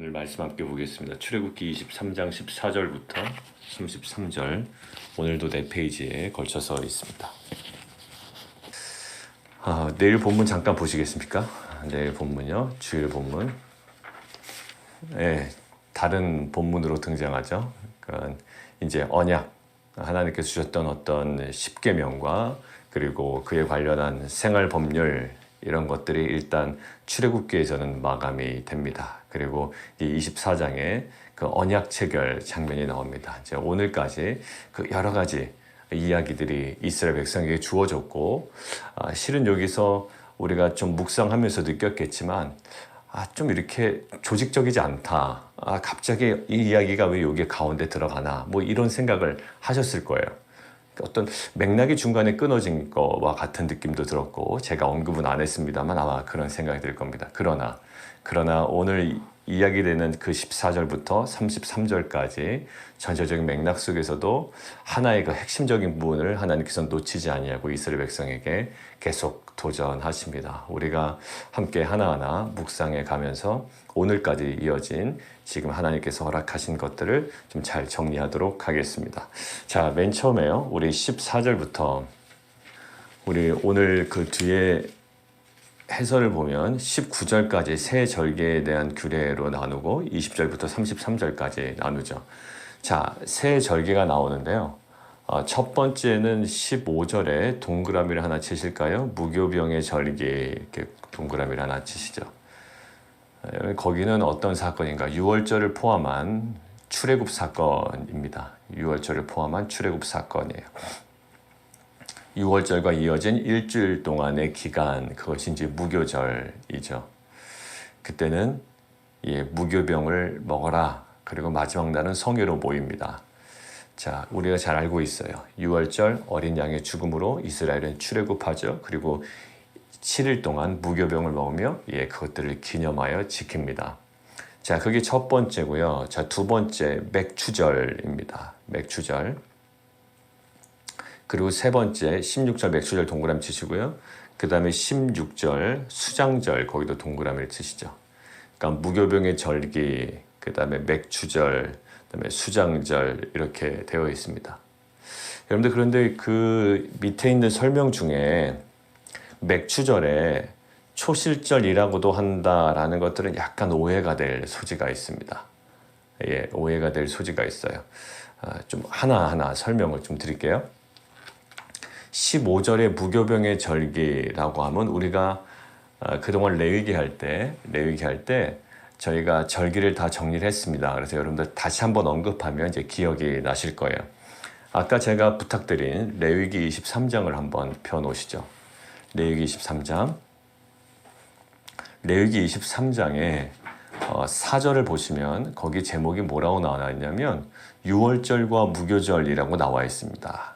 오늘 말씀 함께 보겠습니다. 출애굽기 23장 14절부터 33절. 오늘도 4페이지에 걸쳐서 있습니다. 내일 본문 잠깐 보시겠습니까? 내일 본문요. 주일 본문. 다른 본문으로 등장하죠. 그러니까 이제 언약, 하나님께서 주셨던 어떤 십계명과 그리고 그에 관련한 생활 법률 이런 것들이 일단 출애굽기에 저는 마감이 됩니다. 그리고 이 24장에 그 언약 체결 장면이 나옵니다. 이제 오늘까지 그 여러 가지 이야기들이 이스라엘 백성에게 주어졌고, 실은 여기서 우리가 좀 묵상하면서 느꼈겠지만, 좀 이렇게 조직적이지 않다. 갑자기 이 이야기가 왜 여기 가운데 들어가나. 뭐 이런 생각을 하셨을 거예요. 어떤 맥락이 중간에 끊어진 거와 같은 느낌도 들었고, 제가 언급은 안 했습니다만 아마 그런 생각이 들 겁니다. 그러나 오늘 이야기되는 그 14절부터 33절까지 전체적인 맥락 속에서도 하나의 그 핵심적인 부분을 하나님께서 놓치지 아니하고 이스라엘 백성에게 계속 도전하십니다. 우리가 함께 하나하나 묵상해 가면서 오늘까지 이어진 지금 하나님께서 허락하신 것들을 좀 잘 정리하도록 하겠습니다. 자, 맨 처음에요. 우리 14절부터 우리 오늘 그 뒤에 해설을 보면 19절까지 새 절개에 대한 규례로 나누고 20절부터 33절까지 나누죠. 자, 새 절개가 나오는데요. 첫 번째는 15절에 동그라미를 하나 치실까요? 무교병의 절개, 이렇게 동그라미를 하나 치시죠. 거기는 어떤 사건인가? 6월절을 포함한 출애굽 사건입니다. 6월절을 포함한 출애굽 사건이에요. 6월절과 이어진 일주일 동안의 기간, 그것이 이제 무교절이죠. 그때는 무교병을 먹어라. 그리고 마지막 날은 성회로 모입니다. 자, 우리가 잘 알고 있어요. 6월절 어린 양의 죽음으로 이스라엘은 출애굽하죠. 그리고 7일 동안 무교병을 먹으며 그것들을 기념하여 지킵니다. 자, 그게 첫 번째고요. 자, 두 번째 맥추절입니다. 맥추절. 그리고 세 번째 16절 맥추절 동그라미 치시고요. 그 다음에 16절 수장절 거기도 동그라미를 치시죠. 그러니까 무교병의 절기, 그 다음에 맥추절, 그 다음에 수장절 이렇게 되어 있습니다. 여러분들 그런데 그 밑에 있는 설명 중에 맥추절에 초실절이라고도 한다라는 것들은 약간 오해가 될 소지가 있습니다. 오해가 될 소지가 있어요. 좀 하나하나 설명을 좀 드릴게요. 15절의 무교병의 절기라고 하면 우리가 그동안 레위기 할 때 저희가 절기를 다 정리를 했습니다. 그래서 여러분들 다시 한번 언급하면 이제 기억이 나실 거예요. 아까 제가 부탁드린 레위기 23장을 한번 펴놓으시죠. 레위기 23장. 레위기 23장에 4절을 보시면 거기 제목이 뭐라고 나와 있냐면 6월절과 무교절이라고 나와 있습니다.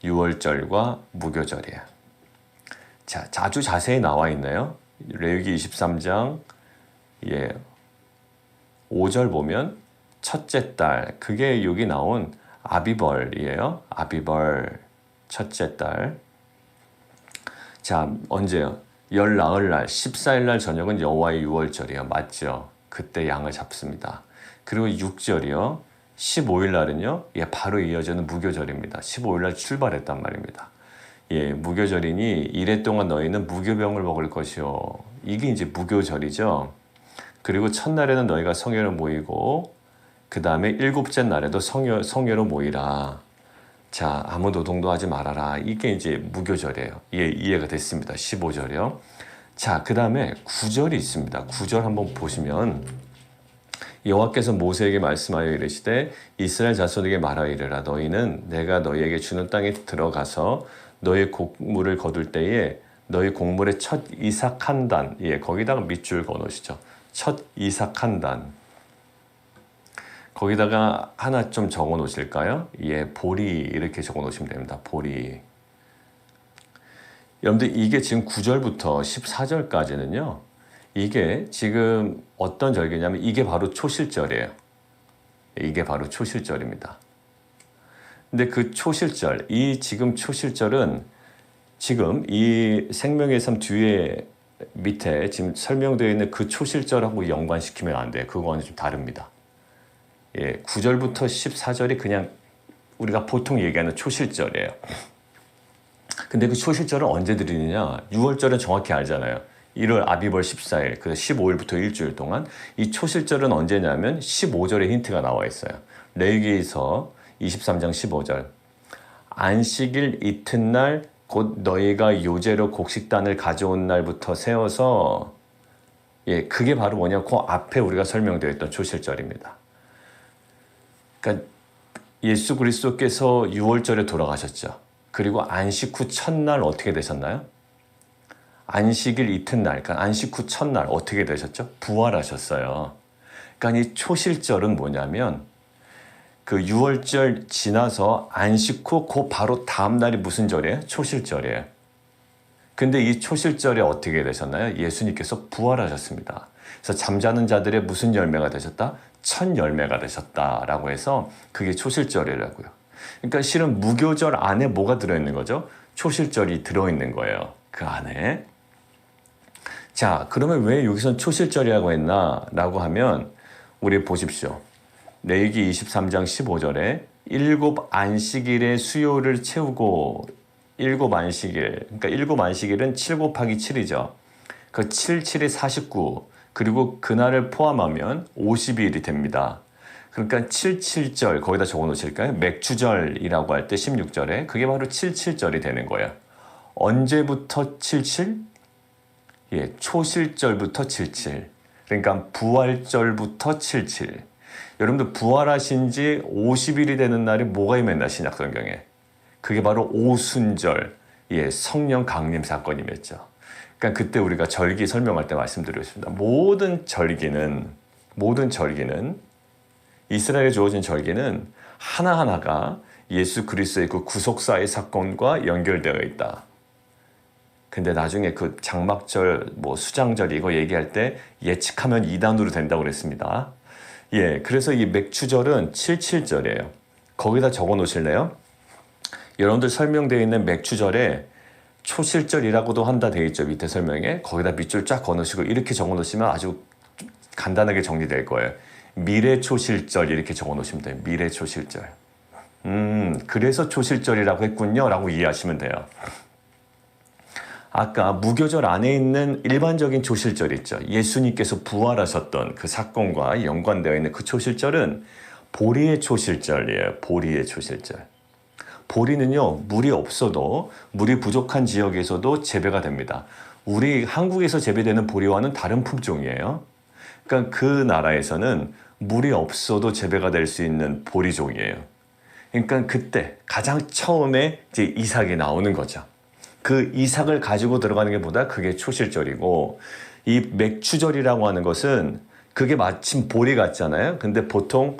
6월절과 무교절이에요. 자, 아주 자세히 나와 있나요? 레위기 23장 5절 보면 첫째 달, 그게 여기 나온 아비벌이에요. 아비벌 첫째 달. 자, 언제요? 열 나흘 날 14일 날 저녁은 여호와의 6월절이에요. 맞죠? 그때 양을 잡습니다. 그리고 6절이요. 15일 날은요. 바로 이어지는 무교절입니다. 15일 날 출발했단 말입니다. 무교절이니 이래 동안 너희는 무교병을 먹을 것이요. 이게 이제 무교절이죠. 그리고 첫날에는 너희가 성회로 모이고 그 다음에 일곱째 날에도 성회로 모이라. 자, 아무 노동도 하지 말아라. 이게 이제 무교절이에요. 이해가 됐습니다. 15절이요. 자, 그 다음에 9절이 있습니다. 9절 한번 보시면 여호와께서 모세에게 말씀하여 이르시되 이스라엘 자손에게 말하여 이르라. 너희는 내가 너희에게 주는 땅에 들어가서 너희 곡물을 거둘 때에 너희 곡물의 첫 이삭 한 단, 거기다가 밑줄 그어놓으시죠. 첫 이삭 한 단. 거기다가 하나 좀 적어 놓으실까요? 보리 이렇게 적어 놓으시면 됩니다. 보리. 여러분들 이게 지금 9절부터 14절까지는요. 이게 지금 어떤 절기냐면 이게 바로 초실절이에요. 이게 바로 초실절입니다. 근데 그 초실절, 지금 초실절은 지금 이 생명의 삶 뒤에 밑에 지금 설명되어 있는 그 초실절하고 연관시키면 안 돼요. 그거는 좀 다릅니다. 예, 9절부터 14절이 그냥 우리가 보통 얘기하는 초실절이에요. 근데 그 초실절을 언제 드리느냐? 6월절은 정확히 알잖아요. 1월 아비벌 14일, 그 15일부터 일주일 동안. 이 초실절은 언제냐면 15절에 힌트가 나와 있어요. 레위기에서 23장 15절. 안식일 이튿날 곧 너희가 요제로 곡식단을 가져온 날부터 세워서, 예, 그게 바로 뭐냐? 그 앞에 우리가 설명되어 있던 초실절입니다. 그러니까 예수 그리스도께서 6월절에 돌아가셨죠. 그리고 안식 후 첫날 어떻게 되셨나요? 안식일 이튿날, 그러니까 안식 후 첫날 어떻게 되셨죠? 부활하셨어요. 그러니까 이 초실절은 뭐냐면 그 6월절 지나서 안식 후 그 바로 다음 날이 무슨 절이에요? 초실절이에요. 근데 이 초실절에 어떻게 되셨나요? 예수님께서 부활하셨습니다. 그래서 잠자는 자들의 무슨 열매가 되셨다? 첫 열매가 되셨다라고 해서 그게 초실절이라고요. 그러니까 실은 무교절 안에 뭐가 들어있는 거죠? 초실절이 들어있는 거예요. 그 안에. 자, 그러면 왜 여기선 초실절이라고 했나? 라고 하면 우리 보십시오. 레위기 23장 15절에 일곱 안식일의 수요를 채우고 일곱 안식일, 그러니까 일곱 안식일은 7 곱하기 7이죠. 그 7, 7이 49, 그리고 그날을 포함하면 50일이 됩니다. 그러니까 77절 거기다 적어 놓으실까요? 맥주절이라고 할 때 16절에 그게 바로 77절이 되는 거예요. 언제부터 77? 예, 초실절부터 77. 그러니까 부활절부터 77. 여러분들 부활하신 지 50일이 되는 날이 뭐가 임했나 신약성경에? 그게 바로 오순절, 예, 성령 강림 사건이었죠. 그러니까 그때 우리가 절기 설명할 때 말씀드렸습니다. 모든 절기는 이스라엘에 주어진 절기는 하나하나가 예수 그리스도의 그 구속사의 사건과 연결되어 있다. 근데 나중에 그 장막절, 수장절 이거 얘기할 때 예측하면 2단으로 된다고 그랬습니다. 예, 그래서 이 맥추절은 77절이에요. 거기다 적어 놓으실래요? 여러분들 설명되어 있는 맥추절에 초실절이라고도 한다 되어 있죠. 밑에 설명에. 거기다 밑줄 쫙 거놓으시고 이렇게 적어 놓으시면 아주 간단하게 정리될 거예요. 미래 초실절 이렇게 적어 놓으시면 돼요. 미래 초실절. 그래서 초실절이라고 했군요. 라고 이해하시면 돼요. 아까 무교절 안에 있는 일반적인 초실절 있죠. 예수님께서 부활하셨던 그 사건과 연관되어 있는 그 초실절은 보리의 초실절이에요. 보리의 초실절. 보리는요, 물이 없어도 물이 부족한 지역에서도 재배가 됩니다. 우리 한국에서 재배되는 보리와는 다른 품종이에요. 그러니까 그 나라에서는 물이 없어도 재배가 될 수 있는 보리종이에요. 그러니까 그때 가장 처음에 이제 이삭이 나오는 거죠. 그 이삭을 가지고 들어가는 게 보다 그게 초실절이고, 이 맥추절이라고 하는 것은 그게 마침 보리 같잖아요. 근데 보통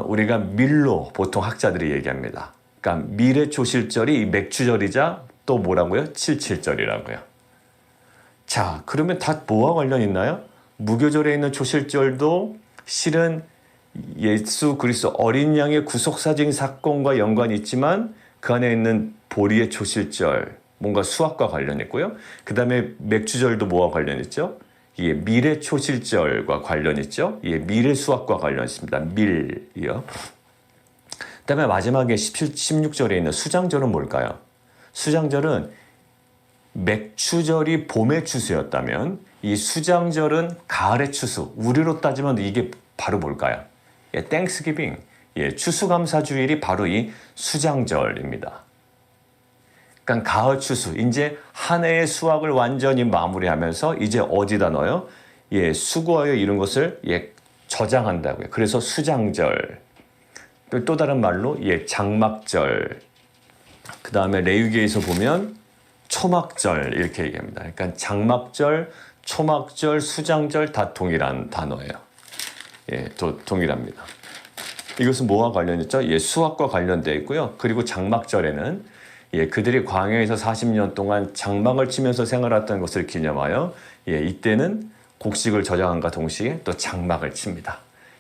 우리가 밀로 보통 학자들이 얘기합니다. 그러니까 미래 초실절이 맥추절이자 또 뭐라고요? 77절이라고요. 자, 그러면 다 뭐와 관련 있나요? 무교절에 있는 초실절도 실은 예수 그리스도 어린 양의 구속사적인 사건과 연관이 있지만 그 안에 있는 보리의 초실절, 뭔가 수학과 관련 있고요. 그 다음에 맥추절도 뭐와 관련 있죠? 예, 미래 초실절과 관련 있죠. 예, 미래 수학과 관련 있습니다. 밀이요. 그 다음에 마지막에 16절에 있는 수장절은 뭘까요? 수장절은 맥추절이 봄의 추수였다면 이 수장절은 가을의 추수. 우리로 따지면 이게 바로 뭘까요? 예, 땡스기빙. 예, 추수감사주일이 바로 이 수장절입니다. 그러니까 가을 추수, 이제 한 해의 수확을 완전히 마무리하면서 이제 어디다 넣어요? 예, 수고하여 이룬 것을 저장한다고요. 그래서 수장절. 또 다른 말로 장막절. 그 다음에 레위기에서 보면 초막절 이렇게 얘기합니다. 그러니까 장막절, 초막절, 수장절 다 동일한 단어예요. 예, 동일합니다. 이것은 뭐와 관련 있죠? 예, 수학과 관련되어 있고요. 그리고 장막절에는 그들이 광야에서 40년 동안 장막을 치면서 생활했던 것을 기념하여 이때는 곡식을 저장함과 동시에 또 장막을 칩니다.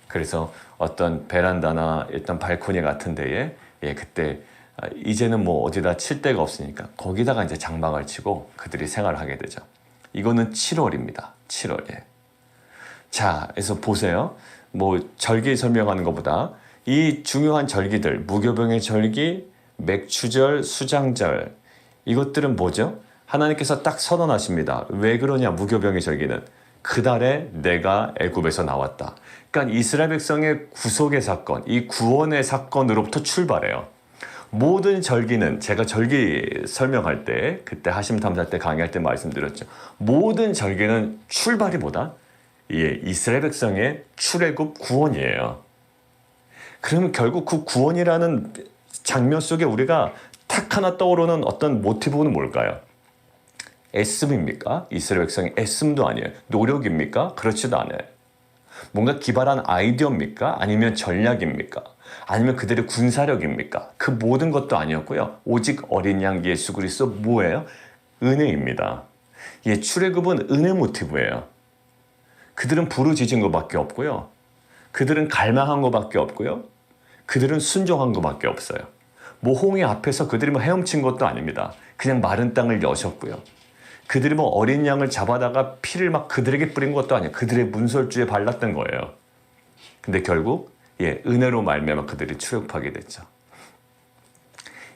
그래서 어떤 베란다나 일단 발코니 같은 데에 그때 이제는 어디다 칠 데가 없으니까 거기다가 이제 장막을 치고 그들이 생활을 하게 되죠. 이거는 7월입니다. 7월에. 자, 그래서 보세요. 뭐 절기 설명하는 것보다 이 중요한 절기들, 무교병의 절기, 맥추절, 수장절, 이것들은 뭐죠? 하나님께서 딱 선언하십니다. 왜 그러냐, 무교병의 절기는. 그달에 내가 애굽에서 나왔다. 그러니까 이스라엘 백성의 구속의 사건, 이 구원의 사건으로부터 출발해요. 모든 절기는 제가 절기 설명할 때, 그때 하심탐사 때 강의할 때 말씀드렸죠. 모든 절기는 출발이 뭐다? 예, 이스라엘 백성의 출애굽 구원이에요. 그러면 결국 그 구원이라는 장면 속에 우리가 탁 하나 떠오르는 어떤 모티브는 뭘까요? 애씀입니까? 이스라엘 백성의 애씀도 아니에요. 노력입니까? 그렇지도 않아요. 뭔가 기발한 아이디어입니까? 아니면 전략입니까? 아니면 그들의 군사력입니까? 그 모든 것도 아니었고요. 오직 어린 양 예수 그리스도 뭐예요? 은혜입니다. 예, 출애굽은 은혜 모티브예요. 그들은 부르짖은 것밖에 없고요. 그들은 갈망한 것밖에 없고요. 그들은 순종한 것밖에 없어요. 모홍이 앞에서 그들이 뭐 헤엄친 것도 아닙니다. 그냥 마른 땅을 여셨고요. 그들이 뭐 어린 양을 잡아다가 피를 막 그들에게 뿌린 것도 아니에요. 그들의 문설주에 발랐던 거예요. 근데 결국 예, 은혜로 말미암아 그들이 출애굽하게 됐죠.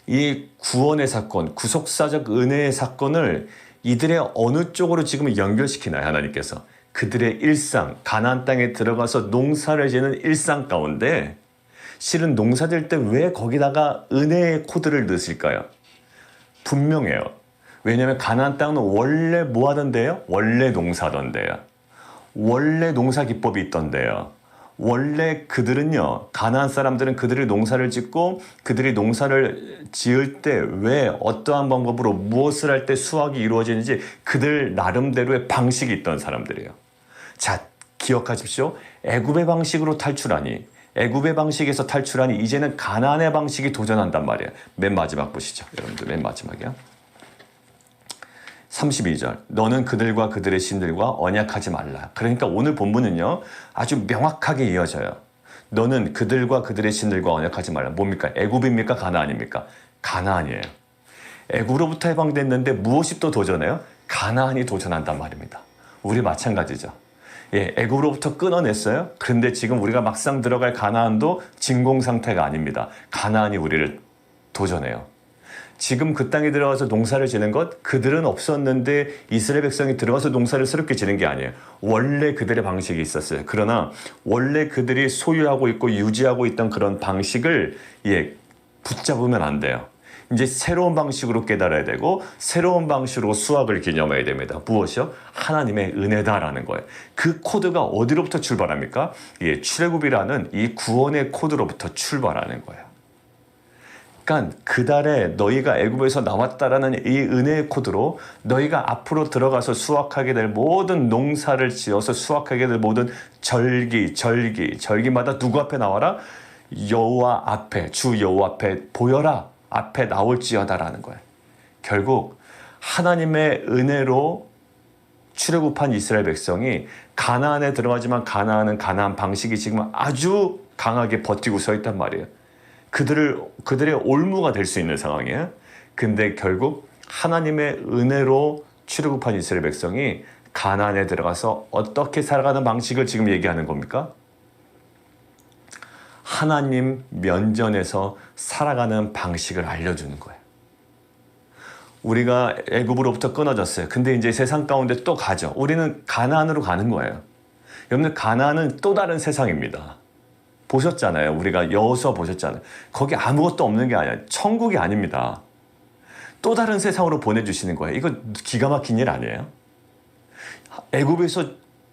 이 구원의 사건, 구속사적 은혜의 사건을 이들의 어느 쪽으로 지금 연결시키나요, 하나님께서? 그들의 일상, 가나안 땅에 들어가서 농사를 지는 일상 가운데 실은 농사질 때 왜 거기다가 은혜의 코드를 넣으실까요? 분명해요. 왜냐하면 가나안 땅은 원래 뭐 하던데요? 원래 농사던데요. 원래 농사 기법이 있던데요. 원래 그들은요, 가나안 사람들은 그들이 농사를 짓고 그들이 농사를 지을 때 왜 어떠한 방법으로 무엇을 할 때 수확이 이루어지는지 그들 나름대로의 방식이 있던 사람들이에요. 자, 기억하십시오. 애굽의 방식으로 탈출하니, 애굽의 방식에서 탈출하니 이제는 가나안의 방식이 도전한단 말이에요. 맨 마지막 보시죠. 여러분들 맨 마지막이요. 32절. 너는 그들과 그들의 신들과 언약하지 말라. 그러니까 오늘 본문은요, 아주 명확하게 이어져요. 너는 그들과 그들의 신들과 언약하지 말라. 뭡니까? 애굽입니까? 가나안입니까? 가나안이에요. 애굽으로부터 해방됐는데 무엇이 또 도전해요? 가나안이 도전한단 말입니다. 우리 마찬가지죠. 예, 애굽으로부터 끊어냈어요. 그런데 지금 우리가 막상 들어갈 가나안도 진공 상태가 아닙니다. 가나안이 우리를 도전해요. 지금 그 땅에 들어가서 농사를 지는 것, 그들은 없었는데 이스라엘 백성이 들어가서 농사를 새롭게 지는 게 아니에요. 원래 그들의 방식이 있었어요. 그러나 원래 그들이 소유하고 있고 유지하고 있던 그런 방식을 예, 붙잡으면 안 돼요. 이제 새로운 방식으로 깨달아야 되고 새로운 방식으로 수확을 기념해야 됩니다. 무엇이요? 하나님의 은혜다라는 거예요. 그 코드가 어디로부터 출발합니까? 예, 출애굽이라는 이 구원의 코드로부터 출발하는 거예요. 그러니까 그달에 너희가 애굽에서 나왔다라는 이 은혜의 코드로 너희가 앞으로 들어가서 수확하게 될 모든 농사를 지어서 수확하게 될 모든 절기마다 누구 앞에 나와라? 여호와 앞에, 주 여호와 앞에 보여라. 앞에 나올지어다라는 거예요. 결국 하나님의 은혜로 출애굽한 이스라엘 백성이 가나안에 들어가지만 가나안은 가나안 방식이 지금 아주 강하게 버티고 서 있단 말이에요. 그들의 올무가 될 수 있는 상황이에요. 근데 결국 하나님의 은혜로 출애굽한 이스라엘 백성이 가나안에 들어가서 어떻게 살아가는 방식을 지금 얘기하는 겁니까? 하나님 면전에서 살아가는 방식을 알려주는 거예요. 우리가 애굽으로부터 끊어졌어요. 근데 이제 세상 가운데 또 가죠. 우리는 가나안으로 가는 거예요. 여러분들, 가나안은 또 다른 세상입니다. 보셨잖아요. 우리가 여호수아 보셨잖아요. 거기 아무것도 없는 게 아니라 천국이 아닙니다. 또 다른 세상으로 보내주시는 거예요. 이거 기가 막힌 일 아니에요? 애굽에서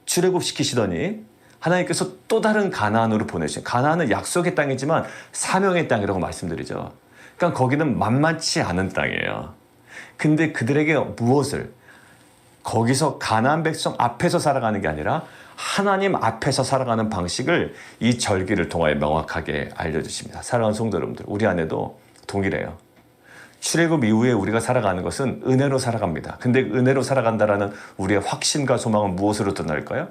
출애굽시키시더니 하나님께서 또 다른 가나안으로 보내주신, 가나안은 약속의 땅이지만 사명의 땅이라고 말씀드리죠. 그러니까 거기는 만만치 않은 땅이에요. 근데 그들에게 무엇을? 거기서 가나안 백성 앞에서 살아가는 게 아니라 하나님 앞에서 살아가는 방식을 이 절기를 통하여 명확하게 알려주십니다. 사랑하는 성도 여러분들, 우리 안에도 동일해요. 출애굽 이후에 우리가 살아가는 것은 은혜로 살아갑니다. 근데 은혜로 살아간다라는 우리의 확신과 소망은 무엇으로 드러날까요?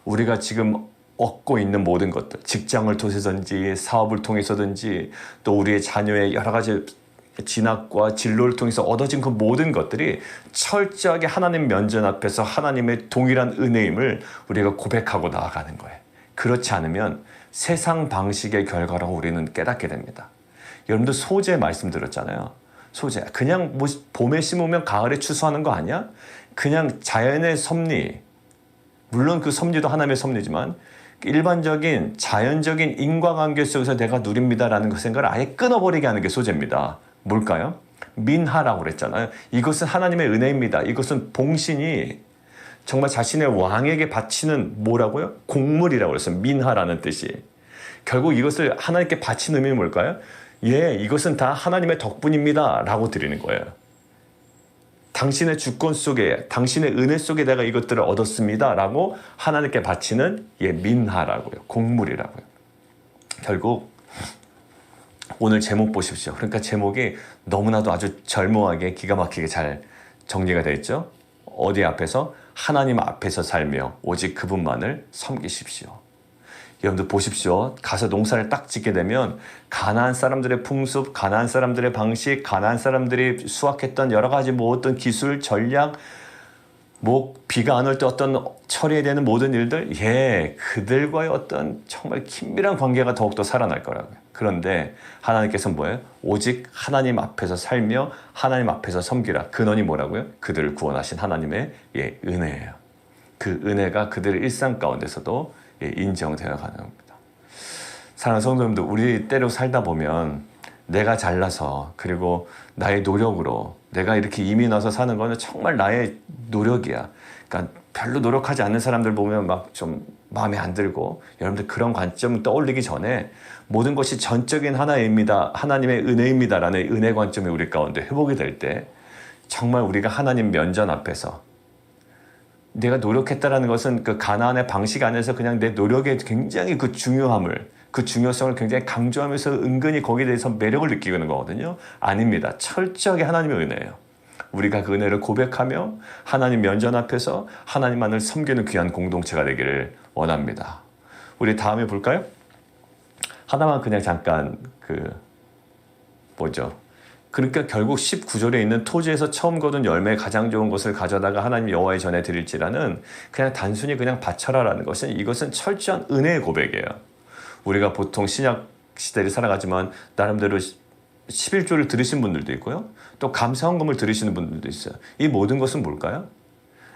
우리가 지금 얻고 있는 모든 것들, 직장을 통해서든지 사업을 통해서든지 또 우리의 자녀의 여러 가지 진학과 진로를 통해서 얻어진 그 모든 것들이 철저하게 하나님 면전 앞에서 하나님의 동일한 은혜임을 우리가 고백하고 나아가는 거예요. 그렇지 않으면 세상 방식의 결과라고 우리는 깨닫게 됩니다. 여러분들 소재 말씀 들었잖아요. 소재. 그냥 뭐 봄에 심으면 가을에 추수하는 거 아니야? 그냥 자연의 섭리. 물론 그 섭리도 하나님의 섭리지만 일반적인 자연적인 인과관계 속에서 내가 누립니다라는 그 생각을 아예 끊어버리게 하는 게 소재입니다. 뭘까요? 민하라고 그랬잖아요. 이것은 하나님의 은혜입니다. 이것은 봉신이 정말 자신의 왕에게 바치는 뭐라고요? 곡물이라고 그랬어요. 민하라는 뜻이. 결국 이것을 하나님께 바치는 의미는 뭘까요? 예, 이것은 다 하나님의 덕분입니다 라고 드리는 거예요. 당신의 주권 속에, 당신의 은혜 속에 내가 이것들을 얻었습니다 라고 하나님께 바치는 민하라고요. 곡물이라고요. 결국 오늘 제목 보십시오. 그러니까 제목이 너무나도 아주 절묘하게 기가 막히게 잘 정리가 되어 있죠. 어디 앞에서? 하나님 앞에서 살며 오직 그분만을 섬기십시오. 여러분들 보십시오. 가서 농사를 딱 짓게 되면 가나안 사람들의 풍습, 가나안 사람들의 방식, 가나안 사람들이 수확했던 여러 가지 뭐 어떤 기술, 전략, 뭐 비가 안 올 때 어떤 처리해야 되는 모든 일들, 그들과의 어떤 정말 긴밀한 관계가 더욱더 살아날 거라고요. 그런데 하나님께서는 뭐예요? 오직 하나님 앞에서 살며 하나님 앞에서 섬기라. 근원이 뭐라고요? 그들을 구원하신 하나님의 은혜예요. 그 은혜가 그들의 일상 가운데서도 인정되어 가는 겁니다. 사랑하는 성도님들, 우리 때로 살다 보면 내가 잘나서 그리고 나의 노력으로 내가 이렇게 이민 와서 사는 거는 정말 나의 노력이야. 그러니까 별로 노력하지 않는 사람들 보면 막 좀 마음에 안 들고, 여러분들 그런 관점을 떠올리기 전에 모든 것이 전적인 하나입니다. 하나님의 은혜입니다라는 은혜 관점이 우리 가운데 회복이 될 때 정말 우리가 하나님 면전 앞에서 내가 노력했다라는 것은 그 가나안의 방식 안에서 그냥 내 노력의 굉장히 그 중요함을, 그 중요성을 굉장히 강조하면서 은근히 거기에 대해서 매력을 느끼는 거거든요. 아닙니다. 철저하게 하나님의 은혜예요. 우리가 그 은혜를 고백하며 하나님 면전 앞에서 하나님만을 섬기는 귀한 공동체가 되기를 원합니다. 우리 다음에 볼까요? 하나만 그냥 잠깐 그러니까 결국 19절에 있는 토지에서 처음 거둔 열매 가장 좋은 것을 가져다가 하나님 여호와의 전에 드릴지라는 그냥 단순히 그냥 바쳐라라는 것은 이것은 철저한 은혜의 고백이에요. 우리가 보통 신약 시대를 살아가지만 나름대로 11조를 들으신 분들도 있고요. 또 감사헌금을 들으시는 분들도 있어요. 이 모든 것은 뭘까요?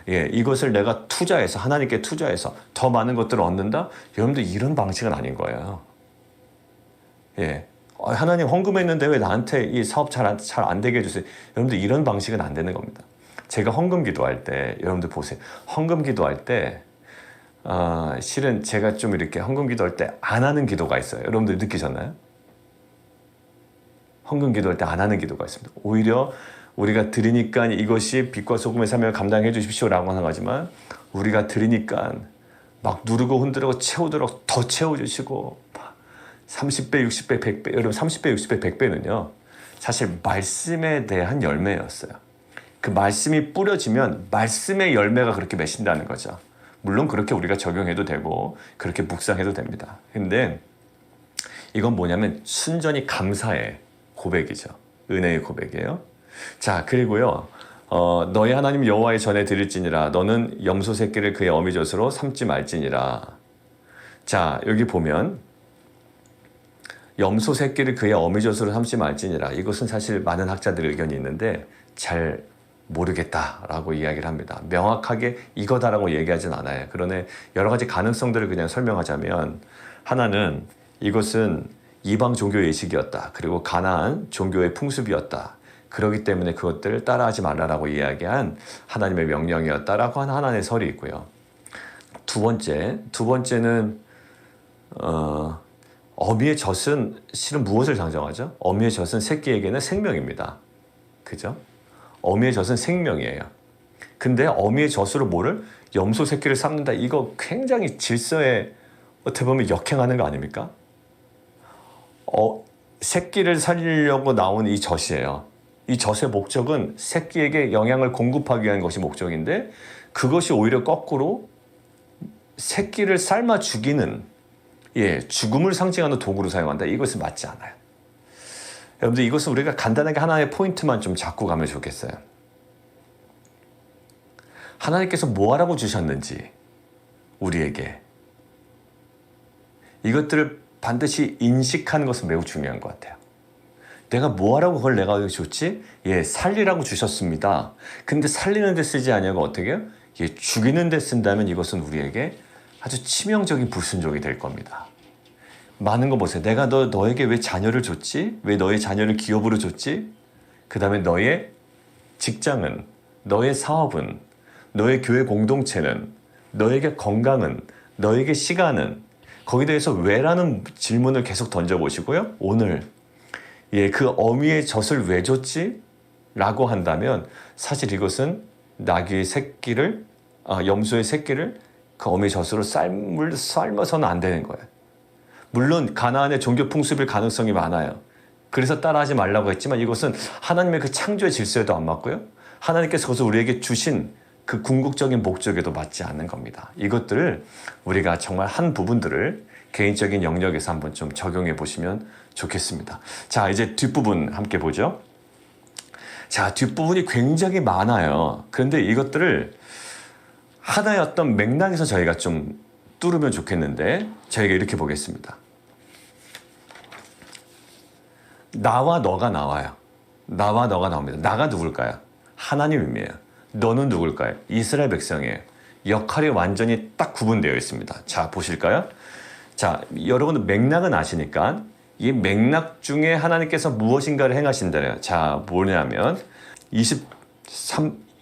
이것을 내가 투자해서 하나님께 투자해서 더 많은 것들을 얻는다? 여러분들 이런 방식은 아닌 거예요. 하나님 헌금했는데 왜 나한테 이 사업 잘 안 되게 해주세요. 여러분들 이런 방식은 안 되는 겁니다. 제가 헌금 기도할 때 여러분들 보세요. 헌금 기도할 때 실은 제가 좀 이렇게 헌금 기도할 때 안 하는 기도가 있어요. 여러분들 느끼셨나요? 헌금 기도할 때 안 하는 기도가 있습니다. 오히려 우리가 드리니까 이것이 빛과 소금의 삶을 감당해 주십시오라고 하는 거지만 우리가 드리니까 막 누르고 흔들고 채우도록 더 채워주시고 30배, 60배, 100배, 여러분 30배, 60배, 100배는요. 사실 말씀에 대한 열매였어요. 그 말씀이 뿌려지면 말씀의 열매가 그렇게 맺힌다는 거죠. 물론 그렇게 우리가 적용해도 되고 그렇게 묵상해도 됩니다. 근데 이건 뭐냐면 순전히 감사의 고백이죠. 은혜의 고백이에요. 자, 그리고요. 너희 하나님 여호와의 전에 드릴지니라. 너는 염소 새끼를 그의 어미젖으로 삼지 말지니라. 자, 여기 보면 염소 새끼를 그의 어미젖으로 삼지 말지니라. 이것은 사실 많은 학자들의 의견이 있는데 잘 모르겠다라고 이야기를 합니다. 명확하게 이거다라고 얘기하진 않아요. 그러나 여러 가지 가능성들을 그냥 설명하자면 하나는 이것은 이방 종교 예식이었다. 그리고 가나안 종교의 풍습이었다. 그렇기 때문에 그것들을 따라하지 말라라고 이야기한 하나님의 명령이었다라고 하는 하나의 설이 있고요. 두 번째는 어미의 젖은 실은 무엇을 상징하죠? 어미의 젖은 새끼에게는 생명입니다. 그죠? 어미의 젖은 생명이에요. 근데 어미의 젖으로 뭐를? 염소 새끼를 삼는다. 이거 굉장히 질서에 어떻게 보면 역행하는 거 아닙니까? 새끼를 살리려고 나온 이 젖이에요. 이 젖의 목적은 새끼에게 영양을 공급하기 위한 것이 목적인데 그것이 오히려 거꾸로 새끼를 삶아 죽이는 죽음을 상징하는 도구로 사용한다. 이것은 맞지 않아요. 여러분들 이것은 우리가 간단하게 하나의 포인트만 좀 잡고 가면 좋겠어요. 하나님께서 뭐 하라고 주셨는지 우리에게 이것들을 반드시 인식하는 것은 매우 중요한 것 같아요. 내가 뭐 하라고 그걸 내가 줬지? 예, 살리라고 주셨습니다. 근데 살리는 데 쓰지 않냐고 어떻게 해요? 예, 죽이는 데 쓴다면 이것은 우리에게 아주 치명적인 불순종이 될 겁니다. 많은 거 보세요. 내가 너에게 왜 자녀를 줬지? 왜 너의 자녀를 기업으로 줬지? 그 다음에 너의 직장은, 너의 사업은, 너의 교회 공동체는, 너에게 건강은, 너에게 시간은, 거기에 대해서 왜라는 질문을 계속 던져보시고요. 오늘 예, 그 어미의 젖을 왜 줬지? 라고 한다면 사실 이것은 나귀의 새끼를, 염소의 새끼를 그 어미의 젖으로 삶아서는 안 되는 거예요. 물론 가나안의 종교 풍습일 가능성이 많아요. 그래서 따라하지 말라고 했지만 이것은 하나님의 그 창조의 질서에도 안 맞고요. 하나님께서 그것을 우리에게 주신 그 궁극적인 목적에도 맞지 않는 겁니다. 이것들을 우리가 정말 한 부분들을 개인적인 영역에서 한번 좀 적용해 보시면 좋겠습니다. 자, 이제 뒷부분 함께 보죠. 자, 뒷부분이 굉장히 많아요. 그런데 이것들을 하나의 어떤 맥락에서 저희가 좀 뚫으면 좋겠는데 저희가 이렇게 보겠습니다. 나와 너가 나와요. 나와 너가 나옵니다. 나가 누굴까요? 하나님이에요. 너는 누굴까요? 이스라엘 백성이에요. 역할이 완전히 딱 구분되어 있습니다. 자, 보실까요? 자, 여러분은 맥락은 아시니까 이 맥락 중에 하나님께서 무엇인가를 행하신다래요. 자, 뭐냐면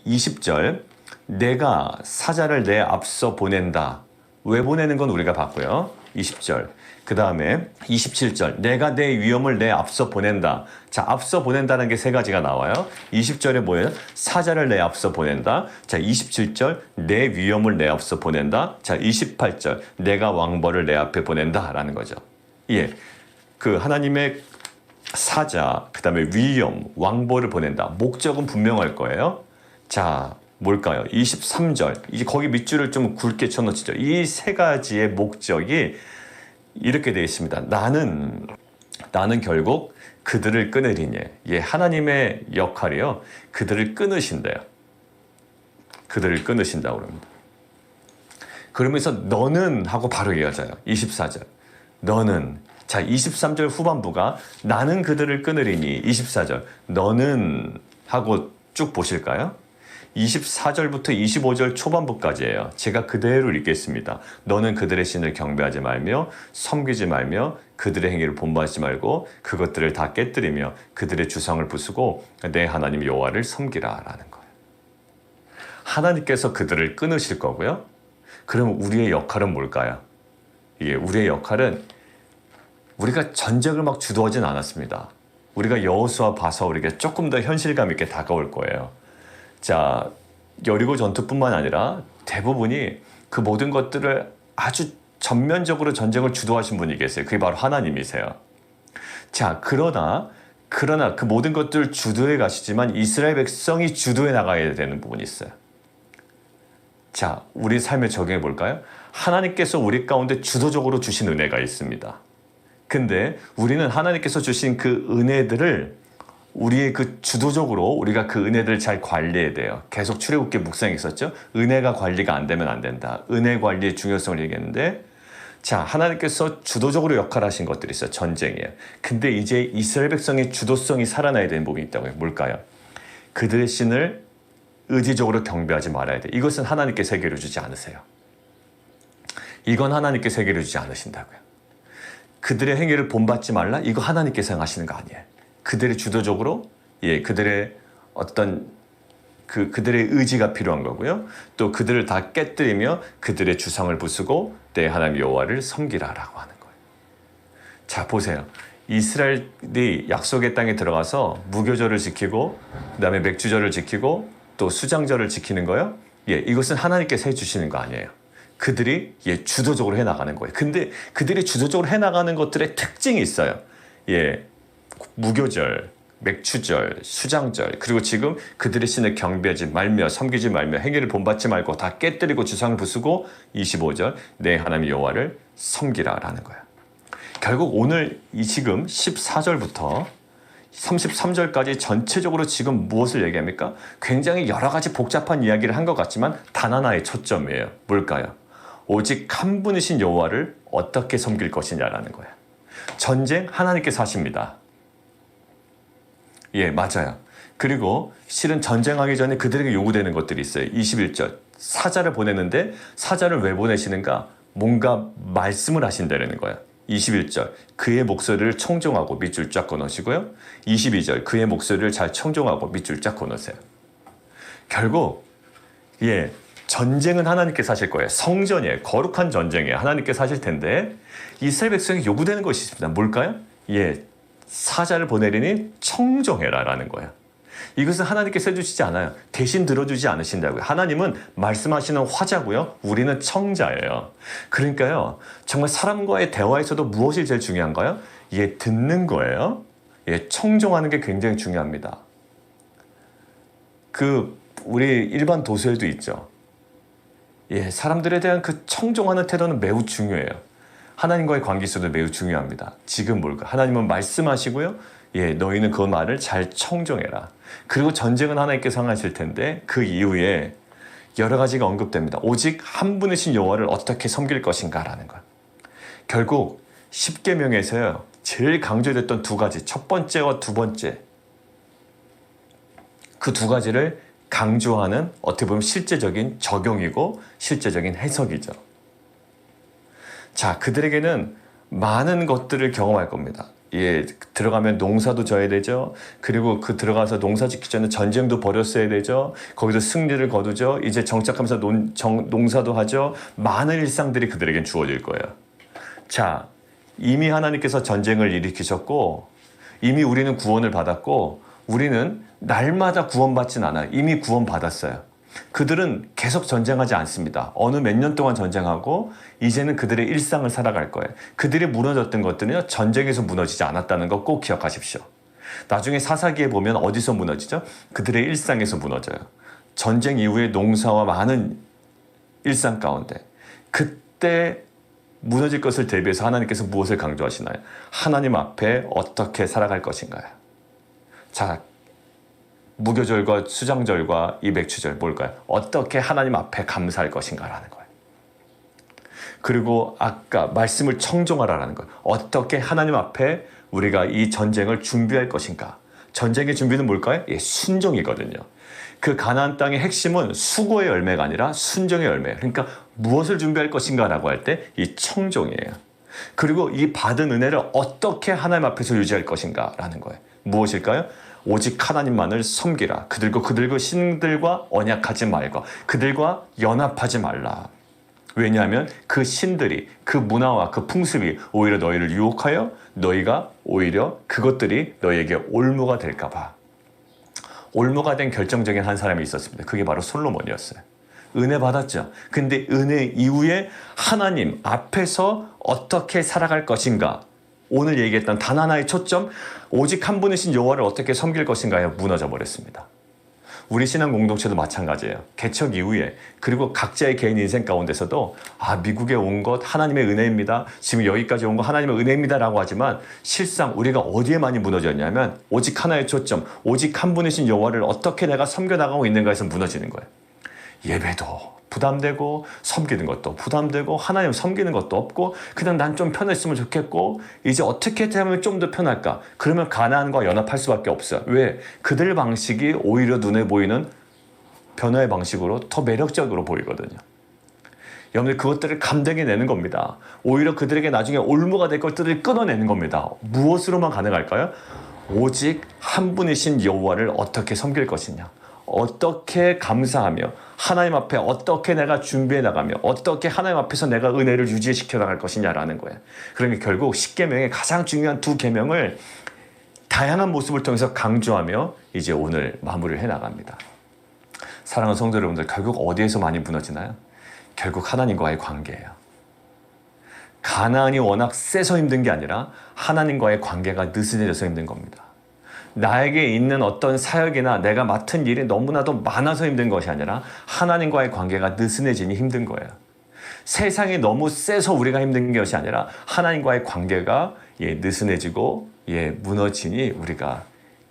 20절 내가 사자를 내 앞서 보낸다. 왜 보내는 건 우리가 봤고요. 20절. 그 다음에 27절. 내가 내 위엄을 내 앞서 보낸다. 자, 앞서 보낸다는 게 세 가지가 나와요. 20절에 뭐예요? 사자를 내 앞서 보낸다. 자, 27절. 내 위엄을 내 앞서 보낸다. 자, 28절. 내가 왕벌을 내 앞에 보낸다. 라는 거죠. 예. 그 하나님의 사자, 그 다음에 위엄, 왕벌을 보낸다. 목적은 분명할 거예요. 자, 뭘까요? 23절. 이제 거기 밑줄을 좀 굵게 쳐놓치죠. 이 세 가지의 목적이 이렇게 되어 있습니다. 나는 결국 그들을 끊으리니. 예, 하나님의 역할이요. 그들을 끊으신대요. 그들을 끊으신다고 그럽니다. 그러면서 너는 하고 바로 이어져요. 24절. 너는. 자, 23절 후반부가 나는 그들을 끊으리니. 24절. 너는 하고 쭉 보실까요? 24절부터 25절 초반부까지예요. 제가 그대로 읽겠습니다. 너는 그들의 신을 경배하지 말며 섬기지 말며 그들의 행위를 본받지 말고 그것들을 다 깨뜨리며 그들의 주상을 부수고 내 하나님 여호와를 섬기라 라는 거예요. 하나님께서 그들을 끊으실 거고요. 그럼 우리의 역할은 뭘까요? 이게 우리의 역할은 우리가 전쟁을 막 주도하진 않았습니다. 우리가 여호수아 봐서 우리가 조금 더 현실감 있게 다가올 거예요. 자, 여리고 전투뿐만 아니라 대부분이 그 모든 것들을 아주 전면적으로 전쟁을 주도하신 분이 계세요. 그게 바로 하나님이세요. 자, 그러나 그 모든 것들을 주도해 가시지만 이스라엘 백성이 주도해 나가야 되는 부분이 있어요. 자, 우리 삶에 적용해 볼까요? 하나님께서 우리 가운데 주도적으로 주신 은혜가 있습니다. 근데 우리는 하나님께서 주신 그 은혜들을 우리의 그 주도적으로 우리가 그 은혜들을 잘 관리해야 돼요. 계속 출애굽기 묵상했었죠. 은혜가 관리가 안 되면 안 된다. 은혜 관리의 중요성을 얘기했는데 자, 하나님께서 주도적으로 역할하신 것들이 있어요. 전쟁이에요. 근데 이제 이스라엘 백성의 주도성이 살아나야 되는 부분이 있다고요. 뭘까요? 그들의 신을 의지적으로 경배하지 말아야 돼. 이것은 하나님께 세계를 주지 않으세요. 이건 하나님께 세계를 주지 않으신다고요. 그들의 행위를 본받지 말라? 이거 하나님께서 하시는 거 아니에요. 그들의 주도적으로 그들의 어떤 그들의 의지가 필요한 거고요. 또 그들을 다 깨뜨리며 그들의 주상을 부수고 내 하나님 여호와를 섬기라라고 하는 거예요. 자, 보세요. 이스라엘이 약속의 땅에 들어가서 무교절을 지키고 그다음에 맥주절을 지키고 또 수장절을 지키는 거요. 예, 이것은 하나님께서 해주시는 거 아니에요. 그들이 주도적으로 해나가는 거예요. 근데 그들이 주도적으로 해나가는 것들의 특징이 있어요. 예, 무교절, 맥추절, 수장절, 그리고 지금 그들의 신을 경배하지 말며 섬기지 말며 행위를 본받지 말고 다 깨뜨리고 주상을 부수고 25절 내 하나님 여호와를 섬기라라는 거예요. 결국 오늘 지금 14절부터 33절까지 전체적으로 지금 무엇을 얘기합니까? 굉장히 여러 가지 복잡한 이야기를 한 것 같지만 단 하나의 초점이에요. 뭘까요? 오직 한 분이신 여호와를 어떻게 섬길 것이냐라는 거예요. 전쟁 하나님께서 하십니다. 예, 맞아요. 그리고 실은 전쟁하기 전에 그들에게 요구되는 것들이 있어요. 21절. 사자를 보내는데 사자를 왜 보내시는가? 뭔가 말씀을 하신다는 거예요. 21절. 그의 목소리를 청종하고 밑줄 쫙 꺼놓으시고요. 22절. 그의 목소리를 잘 청종하고 밑줄 쫙 꺼놓으세요. 결국 전쟁은 하나님께서 하실 거예요. 성전이에요. 거룩한 전쟁이에요. 하나님께서 하실 텐데 이스라엘 백성이 요구되는 것이 있습니다. 뭘까요? 사자를 보내리니 청종해라라는 거예요. 이것은 하나님께서 해주시지 않아요. 대신 들어주지 않으신다고요. 하나님은 말씀하시는 화자고요. 우리는 청자예요. 그러니까요. 정말 사람과의 대화에서도 무엇이 제일 중요한가요? 듣는 거예요. 청종하는 게 굉장히 중요합니다. 우리 일반 도서에도 있죠. 사람들에 대한 그 청종하는 태도는 매우 중요해요. 하나님과의 관계에서도 매우 중요합니다. 지금 뭘까? 하나님은 말씀하시고요. 너희는 그 말을 잘 청종해라. 그리고 전쟁은 하나님께서 행하실 텐데 그 이후에 여러 가지가 언급됩니다. 오직 한 분이신 여호와를 어떻게 섬길 것인가라는 것. 결국 십계명에서요. 제일 강조됐던 두 가지. 첫 번째와 두 번째. 그 두 가지를 강조하는 어떻게 보면 실제적인 적용이고 실제적인 해석이죠. 자, 그들에게는 많은 것들을 경험할 겁니다. 들어가면 농사도 져야 되죠. 그리고 들어가서 농사 짓기 전에 전쟁도 벌였어야 되죠. 거기서 승리를 거두죠. 이제 정착하면서 농사도 하죠. 많은 일상들이 그들에겐 주어질 거예요. 자, 이미 하나님께서 전쟁을 일으키셨고 이미 우리는 구원을 받았고 우리는 날마다 구원받진 않아요. 이미 구원받았어요. 그들은 계속 전쟁하지 않습니다. 어느 몇 년 동안 전쟁하고 이제는 그들의 일상을 살아갈 거예요. 그들이 무너졌던 것들은요. 전쟁에서 무너지지 않았다는 거 꼭 기억하십시오. 나중에 사사기에 보면 어디서 무너지죠? 그들의 일상에서 무너져요. 전쟁 이후에 농사와 많은 일상 가운데 그때 무너질 것을 대비해서 하나님께서 무엇을 강조하시나요? 하나님 앞에 어떻게 살아갈 것인가요? 자, 무교절과 수장절과 이 맥추절 뭘까요? 어떻게 하나님 앞에 감사할 것인가라는 거예요. 그리고 아까 말씀을 청종하라라는 거예요. 어떻게 하나님 앞에 우리가 이 전쟁을 준비할 것인가. 전쟁의 준비는 뭘까요? 순종이거든요. 그 가나안 땅의 핵심은 수고의 열매가 아니라 순종의 열매예요. 그러니까 무엇을 준비할 것인가라고 할 때 이 청종이에요. 그리고 이 받은 은혜를 어떻게 하나님 앞에서 유지할 것인가라는 거예요. 무엇일까요? 오직 하나님만을 섬기라. 그들과 신들과 언약하지 말고 그들과 연합하지 말라. 왜냐하면 그 신들이 그 문화와 그 풍습이 오히려 너희를 유혹하여 너희가 오히려 그것들이 너희에게 올무가 될까 봐. 올무가 된 결정적인 한 사람이 있었습니다. 그게 바로 솔로몬이었어요. 은혜 받았죠. 근데 은혜 이후에 하나님 앞에서 어떻게 살아갈 것인가. 오늘 얘기했던 단 하나의 초점, 오직 한 분이신 여호와를 어떻게 섬길 것인가에 무너져 버렸습니다. 우리 신앙 공동체도 마찬가지예요. 개척 이후에 그리고 각자의 개인 인생 가운데서도 미국에 온 것 하나님의 은혜입니다. 지금 여기까지 온 것 하나님의 은혜입니다라고 하지만 실상 우리가 어디에 많이 무너졌냐면 오직 하나의 초점, 오직 한 분이신 여호와를 어떻게 내가 섬겨나가고 있는가에서 무너지는 거예요. 예배도 부담되고 섬기는 것도 부담되고 하나님 섬기는 것도 없고 그냥 난 좀 편했으면 좋겠고 이제 어떻게 하면 좀 더 편할까? 그러면 가나안과 연합할 수밖에 없어요. 왜? 그들 방식이 오히려 눈에 보이는 변화의 방식으로 더 매력적으로 보이거든요. 여러분들 그것들을 감당해내는 겁니다. 오히려 그들에게 나중에 올무가 될 것들을 끊어내는 겁니다. 무엇으로만 가능할까요? 오직 한 분이신 여호와를 어떻게 섬길 것이냐. 어떻게 감사하며 하나님 앞에 어떻게 내가 준비해 나가며 어떻게 하나님 앞에서 내가 은혜를 유지시켜 나갈 것이냐라는 거예요. 그러니까 결국 10계명의 가장 중요한 두 계명을 다양한 모습을 통해서 강조하며 이제 오늘 마무리를 해나갑니다. 사랑하는 성도 여러분들, 결국 어디에서 많이 무너지나요? 결국 하나님과의 관계예요. 가나안이 워낙 세서 힘든 게 아니라 하나님과의 관계가 느슨해져서 힘든 겁니다. 나에게 있는 어떤 사역이나 내가 맡은 일이 너무나도 많아서 힘든 것이 아니라 하나님과의 관계가 느슨해지니 힘든 거예요. 세상이 너무 세서 우리가 힘든 것이 아니라 하나님과의 관계가 느슨해지고 무너지니 우리가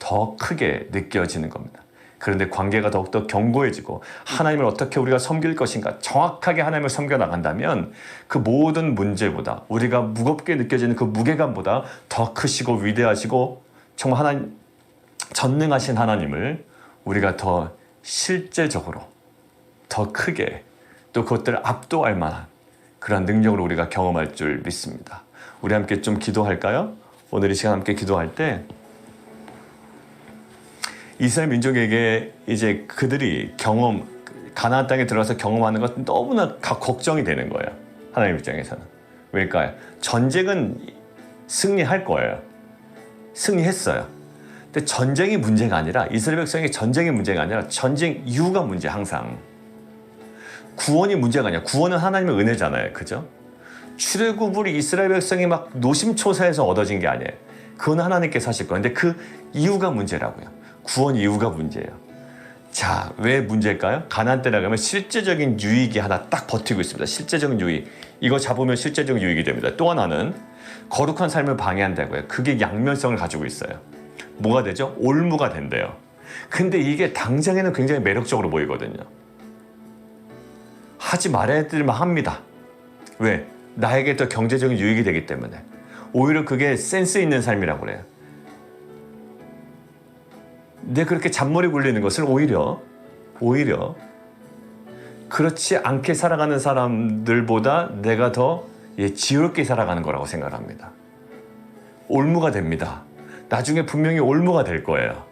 더 크게 느껴지는 겁니다. 그런데 관계가 더욱더 견고해지고 하나님을 어떻게 우리가 섬길 것인가 정확하게 하나님을 섬겨 나간다면 그 모든 문제보다 우리가 무겁게 느껴지는 그 무게감보다 더 크시고 위대하시고 정말 하나님 전능하신 하나님을 우리가 더 실제적으로 더 크게 또 그것들을 압도할 만한 그런 능력으로 우리가 경험할 줄 믿습니다. 우리 함께 좀 기도할까요? 오늘 이 시간 함께 기도할 때 이스라엘 민족에게 이제 그들이 가나안 땅에 들어가서 경험하는 것 너무나 걱정이 되는 거예요. 하나님 입장에서는. 왜일까요? 전쟁은 승리할 거예요. 승리했어요. 근데 전쟁이 문제가 아니라 이스라엘 백성의 전쟁이 문제가 아니라 전쟁 이유가 문제 항상. 구원이 문제가 아니야. 구원은 하나님의 은혜잖아요. 그죠? 출애굽을 이스라엘 백성이 막 노심초사해서 얻어진 게 아니에요. 그건 하나님께서 하실 거예요. 근데 그 이유가 문제라고요. 구원 이유가 문제예요. 자, 왜 문제일까요? 가나안 땅에 가면 실제적인 유익이 하나 딱 버티고 있습니다. 실제적인 유익. 이거 잡으면 실제적인 유익이 됩니다. 또 하나는 거룩한 삶을 방해한다고요. 그게 양면성을 가지고 있어요. 뭐가 되죠? 올무가 된대요. 근데 이게 당장에는 굉장히 매력적으로 보이거든요. 하지 말아야 될만 합니다. 왜? 나에게 더 경제적인 유익이 되기 때문에. 오히려 그게 센스 있는 삶이라고 그래요. 근데 그렇게 잔머리 굴리는 것을 오히려 그렇지 않게 살아가는 사람들보다 내가 더 지혜롭게 살아가는 거라고 생각을 합니다. 올무가 됩니다. 나중에 분명히 올무가 될 거예요.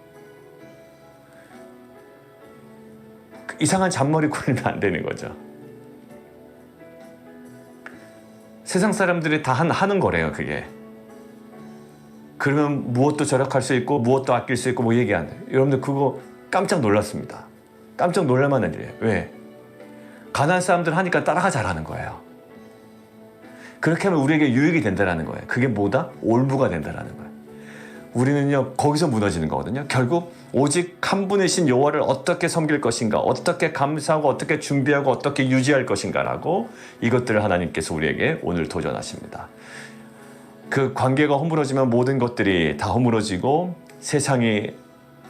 이상한 잔머리 굴리면 안 되는 거죠. 세상 사람들이 다 하는 거래요, 그게. 그러면 무엇도 절약할 수 있고 무엇도 아낄 수 있고 뭐 얘기 안 해요. 여러분들 그거 깜짝 놀랐습니다. 깜짝 놀랄만한 일이에요. 왜? 가난한 사람들 하니까 따라가 잘하는 거예요. 그렇게 하면 우리에게 유익이 된다는 거예요. 그게 뭐다? 올무가 된다는 거예요. 우리는요 거기서 무너지는 거거든요. 결국 오직 한 분이신 여호와를 어떻게 섬길 것인가, 어떻게 감사하고 어떻게 준비하고 어떻게 유지할 것인가라고 이것들을 하나님께서 우리에게 오늘 도전하십니다. 그 관계가 허물어지면 모든 것들이 다 허물어지고 세상이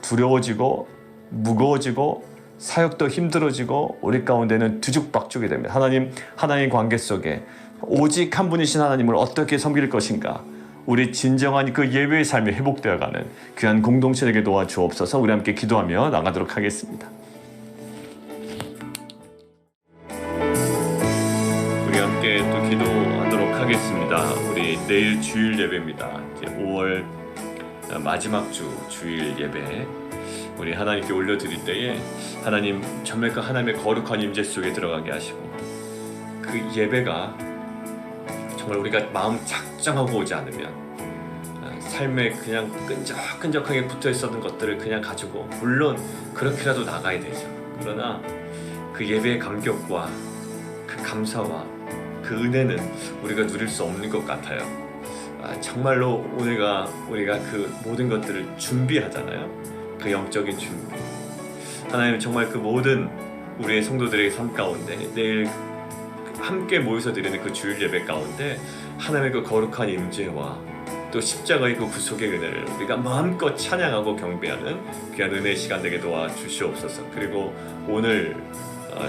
두려워지고 무거워지고 사역도 힘들어지고 우리 가운데는 뒤죽박죽이 됩니다. 하나님 관계 속에 오직 한 분이신 하나님을 어떻게 섬길 것인가, 우리 진정한 그 예배의 삶이 회복되어가는 귀한 공동체에게 도와주옵소서. 우리 함께 기도하며 나가도록 하겠습니다. 우리 함께 또 기도하도록 하겠습니다. 우리 내일 주일 예배입니다. 이제 5월 마지막 주일 예배 우리 하나님께 올려드릴 때에 하나님 정말 그 하나님의 거룩한 임재 속에 들어가게 하시고 그 예배가 정말 우리가 마음 작정하고 오지 않으면 삶에 그냥 끈적끈적하게 붙어 있었던 것들을 그냥 가지고 물론 그렇게라도 나가야 되죠. 그러나 그 예배의 감격과 그 감사와 그 은혜는 우리가 누릴 수 없는 것 같아요. 정말로 우리가 그 모든 것들을 준비하잖아요. 그 영적인 준비. 하나님 정말 그 모든 우리의 성도들의 삶 가운데 내일 함께 모여서 드리는 그 주일 예배 가운데 하나님의 그 거룩한 임재와 또 십자가의 그 구속의 은혜를 우리가 마음껏 찬양하고 경배하는 귀한 은혜의 시간 되게 도와주시옵소서. 그리고 오늘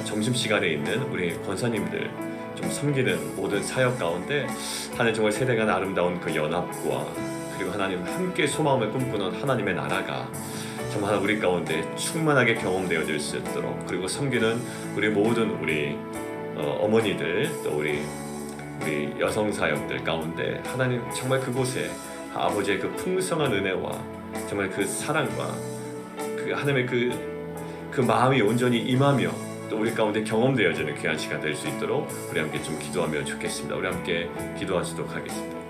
점심시간에 있는 우리 권사님들 좀 섬기는 모든 사역 가운데 하나님 정말 세대간 아름다운 그 연합과 그리고 하나님 함께 소망을 꿈꾸는 하나님의 나라가 정말 우리 가운데 충만하게 경험되어질 수 있도록, 그리고 섬기는 우리 모든 우리 어머니들 또 우리 여성 사역들 가운데 하나님 정말 그곳에 아버지의 그 풍성한 은혜와 정말 그 사랑과 그 하나님의 그 마음이 온전히 임하며 또 우리 가운데 경험되어지는 귀한 시간 될 수 있도록 우리 함께 좀 기도하면 좋겠습니다. 우리 함께 기도하시도록 하겠습니다.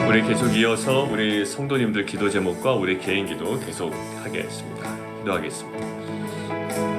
우리 계속 이어서 우리 성도님들 기도 제목과 우리 개인 기도 계속 하겠습니다. 기도하겠습니다.